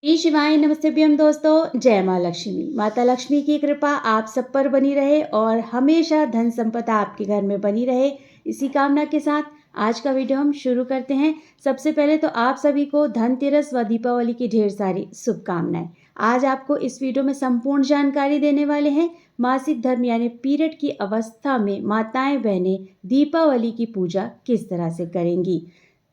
श्री शिवाय नमस्तेभ्यम दोस्तों। जय माँ लक्ष्मी। माता लक्ष्मी की कृपा आप सब पर बनी रहे और हमेशा धन संपदा आपके घर में बनी रहे, इसी कामना के साथ आज का वीडियो हम शुरू करते हैं। सबसे पहले तो आप सभी को धनतेरस व दीपावली की ढेर सारी शुभकामनाएं। आज आपको इस वीडियो में संपूर्ण जानकारी देने वाले हैं। मासिक धर्म यानी पीरियड की अवस्था में माताएं बहनें दीपावली की पूजा किस तरह से करेंगी।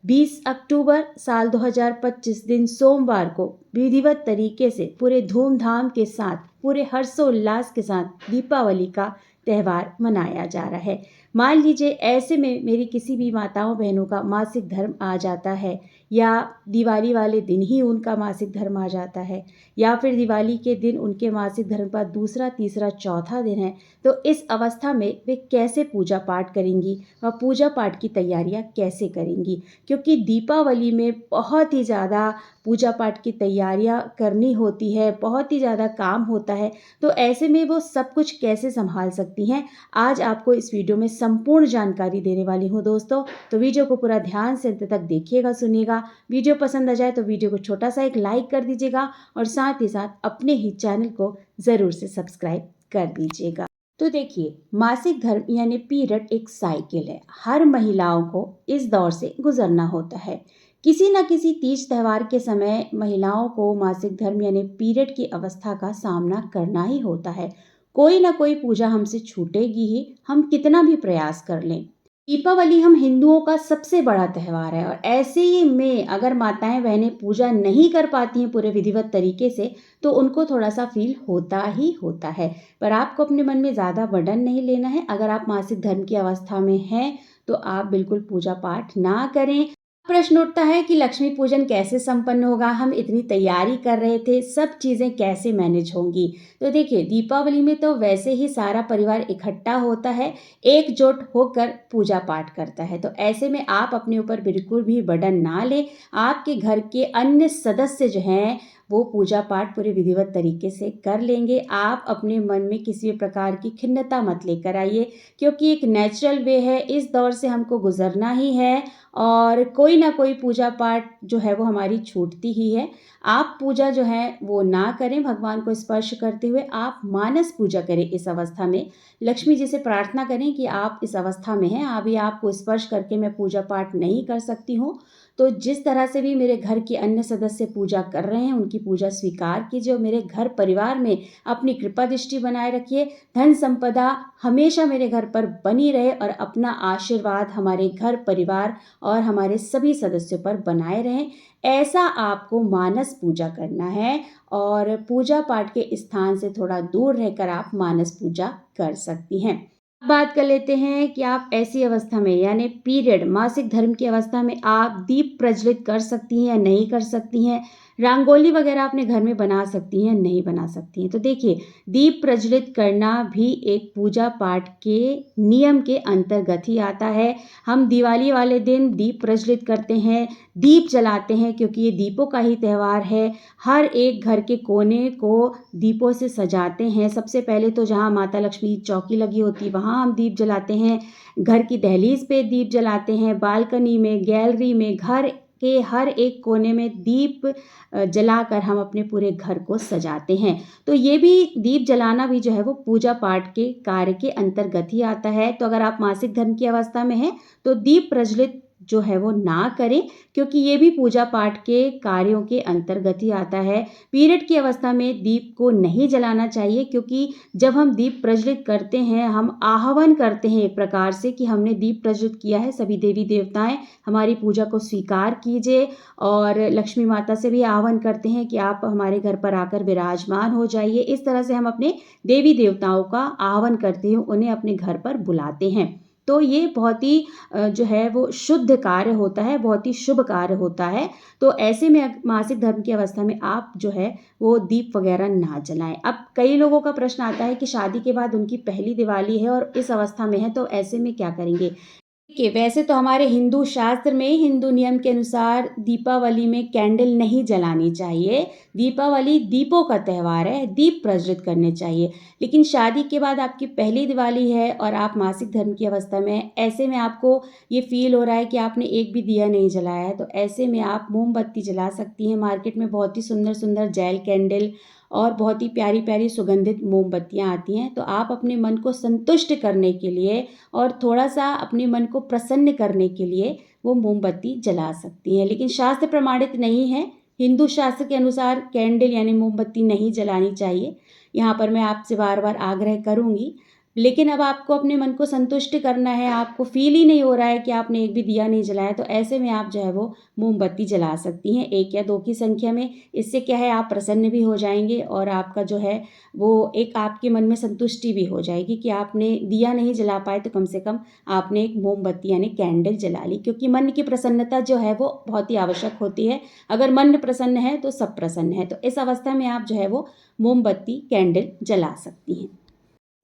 20 अक्टूबर साल 2025 दिन सोमवार को विधिवत तरीके से पूरे धूमधाम के साथ पूरे हर्षोल्लास के साथ दीपावली का त्यौहार मनाया जा रहा है। मान लीजिए ऐसे में मेरी किसी भी माताओं बहनों का मासिक धर्म आ जाता है, या दिवाली वाले दिन ही उनका मासिक धर्म आ जाता है, या फिर दिवाली के दिन उनके मासिक धर्म का दूसरा तीसरा चौथा दिन है, तो इस अवस्था में वे कैसे पूजा पाठ करेंगी व पूजा पाठ की तैयारियां कैसे करेंगी। क्योंकि दीपावली में बहुत ही ज़्यादा पूजा पाठ की तैयारियां करनी होती है, बहुत ही ज़्यादा काम होता है, तो ऐसे में वो सब कुछ कैसे संभाल सकती हैं, आज आपको इस वीडियो में संपूर्ण जानकारी देने वाली हूँ दोस्तों। तो वीडियो को पूरा ध्यान से अंत तक देखिएगा, सुनिएगा। वीडियो पसंद आ जाए तो वीडियो को छोटा सा एक लाइक कर दीजिएगा और साथ ही साथ अपने ही चैनल को ज़रूर से सब्सक्राइब कर दीजिएगा। तो देखिए, मासिक धर्म यानी पीरियड एक साइकिल है। हर महिलाओं को इस दौर से गुजरना होता है। किसी न किसी तीज त्यौहार के समय महिलाओं को मासिक धर्म यानी पीरियड की अवस्था का सामना करना ही होता है। कोई ना कोई पूजा हमसे छूटेगी ही, हम कितना भी प्रयास कर लें। दीपावली हम हिंदुओं का सबसे बड़ा त्यौहार है और ऐसे ही में अगर माताएं बहनें पूजा नहीं कर पाती हैं पूरे विधिवत तरीके से, तो उनको थोड़ा सा फील होता ही होता है। पर आपको अपने मन में ज़्यादा बर्डन नहीं लेना है। अगर आप मासिक धर्म की अवस्था में हैं तो आप बिल्कुल पूजा पाठ ना करें। प्रश्न उठता है कि लक्ष्मी पूजन कैसे संपन्न होगा, हम इतनी तैयारी कर रहे थे, सब चीज़ें कैसे मैनेज होंगी। तो देखिए, दीपावली में तो वैसे ही सारा परिवार इकट्ठा होता है, एकजुट होकर पूजा पाठ करता है। तो ऐसे में आप अपने ऊपर बिल्कुल भी बर्डन ना लें। आपके घर के अन्य सदस्य जो हैं वो पूजा पाठ पूरे विधिवत तरीके से कर लेंगे। आप अपने मन में किसी भी प्रकार की खिन्नता मत लेकर आइए, क्योंकि एक नेचुरल वे है, इस दौर से हमको गुजरना ही है और कोई ना कोई पूजा पाठ जो है वो हमारी छूटती ही है। आप पूजा जो है वो ना करें, भगवान को स्पर्श करते हुए आप मानस पूजा करें। इस अवस्था में लक्ष्मी जी से प्रार्थना करें कि आप इस अवस्था में हैं, अभी आपको स्पर्श करके मैं पूजा पाठ नहीं कर सकती हूँ, तो जिस तरह से भी मेरे घर के अन्य सदस्य पूजा कर रहे हैं उनकी पूजा स्वीकार कीजिए और मेरे घर परिवार में अपनी कृपा दृष्टि बनाए रखिए। धन संपदा हमेशा मेरे घर पर बनी रहे और अपना आशीर्वाद हमारे घर परिवार और हमारे सभी सदस्यों पर बनाए रहें, ऐसा आपको मानस पूजा करना है। और पूजा पाठ के स्थान से थोड़ा दूर रहकर आप मानस पूजा कर सकती हैं। बात कर लेते हैं कि आप ऐसी अवस्था में यानी पीरियड मासिक धर्म की अवस्था में आप दीप प्रज्वलित कर सकती हैं या नहीं कर सकती हैं, रंगोली वगैरह अपने घर में बना सकती हैं नहीं बना सकती हैं। तो देखिए, दीप प्रज्वलित करना भी एक पूजा पाठ के नियम के अंतर्गत ही आता है। हम दिवाली वाले दिन दीप प्रज्वलित करते हैं, दीप जलाते हैं, क्योंकि ये दीपों का ही त्यौहार है। हर एक घर के कोने को दीपों से सजाते हैं। सबसे पहले तो जहाँ माता लक्ष्मी की चौकी लगी होती है वहाँ हम दीप जलाते हैं, घर की दहलीज पे दीप जलाते हैं, बालकनी में, गैलरी में, घर के हर एक कोने में दीप जलाकर हम अपने पूरे घर को सजाते हैं। तो ये भी दीप जलाना भी जो है वो पूजा पाठ के कार्य के अंतर्गत ही आता है। तो अगर आप मासिक धर्म की अवस्था में हैं तो दीप प्रज्वलित जो है वो ना करें, क्योंकि ये भी पूजा पाठ के कार्यों के अंतर्गत ही आता है। पीरियड की अवस्था में दीप को नहीं जलाना चाहिए, क्योंकि जब हम दीप प्रज्वलित करते हैं हम आह्वान करते हैं एक प्रकार से कि हमने दीप प्रज्वलित किया है, सभी देवी देवताएं हमारी पूजा को स्वीकार कीजिए। और लक्ष्मी माता से भी आह्वान करते हैं कि आप हमारे घर पर आकर विराजमान हो जाइए। इस तरह से हम अपने देवी देवताओं का आह्वान करते हैं, उन्हें अपने घर पर बुलाते हैं। तो ये बहुत ही जो है वो शुद्ध कार्य होता है, बहुत ही शुभ कार्य होता है। तो ऐसे में मासिक धर्म की अवस्था में आप जो है वो दीप वगैरह ना जलाएं। अब कई लोगों का प्रश्न आता है कि शादी के बाद उनकी पहली दिवाली है और इस अवस्था में है, तो ऐसे में क्या करेंगे। देखिए, वैसे तो हमारे हिंदू शास्त्र में हिंदू नियम के अनुसार दीपावली में कैंडल नहीं जलानी चाहिए। दीपावली दीपों का त्योहार है, दीप प्रज्वलित करने चाहिए। लेकिन शादी के बाद आपकी पहली दिवाली है और आप मासिक धर्म की अवस्था में हैं, ऐसे में आपको ये फ़ील हो रहा है कि आपने एक भी दिया नहीं जलाया है, तो ऐसे में आप मोमबत्ती जला सकती हैं। मार्केट में बहुत ही सुंदर-सुंदर जेल कैंडल और बहुत ही प्यारी-प्यारी सुगंधित मोमबत्तियाँ आती हैं। तो आप अपने मन को संतुष्ट करने के लिए और थोड़ा-सा अपने मन को प्रसन्न करने के लिए वो मोमबत्ती जला सकती हैं। लेकिन शास्त्र प्रमाणित नहीं है। हिंदू शास्त्र के अनुसार कैंडल यानी मोमबत्ती नहीं जलानी चाहिए। यहाँ पर मैं आपसे बार-बार आग्रह करूँगी। लेकिन अब आपको अपने मन को संतुष्ट करना है, आपको फ़ील ही नहीं हो रहा है कि आपने एक भी दिया नहीं जलाया, तो ऐसे में आप जो है वो मोमबत्ती जला सकती हैं 1 या 2 की संख्या में। इससे क्या है, आप प्रसन्न भी हो जाएँगे और आपका जो है वो एक आपके मन में संतुष्टि भी हो जाएगी कि आपने दिया नहीं जला पाए तो कम से कम आपने एक मोमबत्ती यानी कैंडल जला ली, क्योंकि मन की प्रसन्नता जो है वो बहुत ही आवश्यक होती है। अगर मन प्रसन्न है तो सब प्रसन्न है। तो इस अवस्था में आप जो है वो मोमबत्ती, कैंडल जला सकती हैं।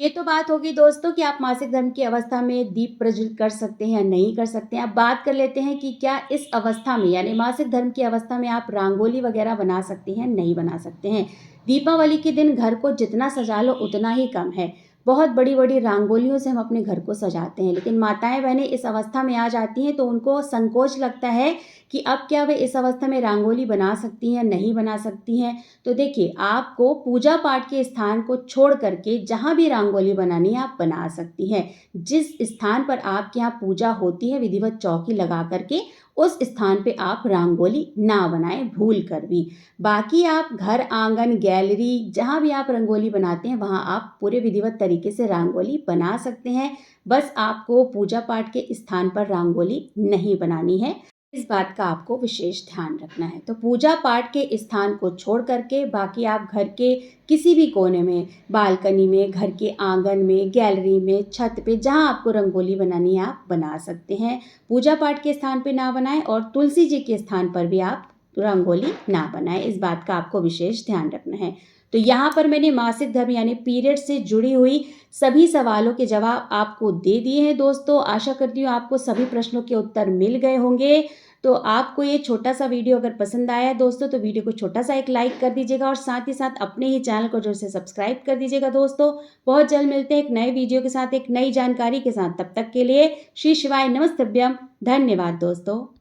ये तो बात होगी दोस्तों कि आप मासिक धर्म की अवस्था में दीप प्रज्वलित कर सकते हैं या नहीं कर सकते हैं। अब बात कर लेते हैं कि क्या इस अवस्था में यानी मासिक धर्म की अवस्था में आप रंगोली वगैरह बना सकते हैं, नहीं बना सकते हैं। दीपावली के दिन घर को जितना सजा लो उतना ही कम है। बहुत बड़ी-बड़ी रंगोलियों से हम अपने घर को सजाते हैं, लेकिन माताएँ-बहनें इस अवस्था में आ जाती हैं तो उनको संकोच लगता है कि अब क्या वे इस अवस्था में रंगोली बना सकती हैं, नहीं बना सकती हैं। तो देखिए, आपको पूजा पाठ के स्थान को छोड़ कर के जहाँ भी रंगोली बनानी है आप बना सकती हैं। जिस स्थान पर आपके यहाँ पूजा होती है विधिवत चौकी लगा कर के, उस स्थान पे आप रंगोली ना बनाएँ भूल कर भी। बाकी आप घर, आंगन, गैलरी जहाँ भी आप रंगोली बनाते हैं वहाँ आप पूरे विधिवत तरीके से रंगोली बना सकते हैं। बस आपको पूजा पाठ के स्थान पर रंगोली नहीं बनानी है। इस बात का आपको विशेष ध्यान रखना है। तो पूजा पाठ के स्थान को छोड़ कर के बाकी आप घर के किसी भी कोने में, बालकनी में, घर के आंगन में, गैलरी में, छत पे जहाँ आपको रंगोली बनानी है आप बना सकते हैं। पूजा पाठ के स्थान पे ना बनाएँ और तुलसी जी के स्थान पर भी आप रंगोली ना बनाएँ। इस बात का आपको विशेष ध्यान रखना है। तो यहाँ पर मैंने मासिक धर्म यानी पीरियड से जुड़ी हुई सभी सवालों के जवाब आपको दे दिए हैं दोस्तों। आशा करती हूँ आपको सभी प्रश्नों के उत्तर मिल गए होंगे। तो आपको ये छोटा-सा वीडियो अगर पसंद आया है दोस्तों, तो वीडियो को छोटा-सा एक लाइक कर दीजिएगा और साथ ही साथ अपने ही चैनल को ज़रूर से सब्सक्राइब कर दीजिएगा दोस्तों। बहुत जल्द मिलते हैं एक नए वीडियो के साथ, एक नई जानकारी के साथ। तब तक के लिए श्री शिवाय नमस्तुभ्यं। धन्यवाद दोस्तों।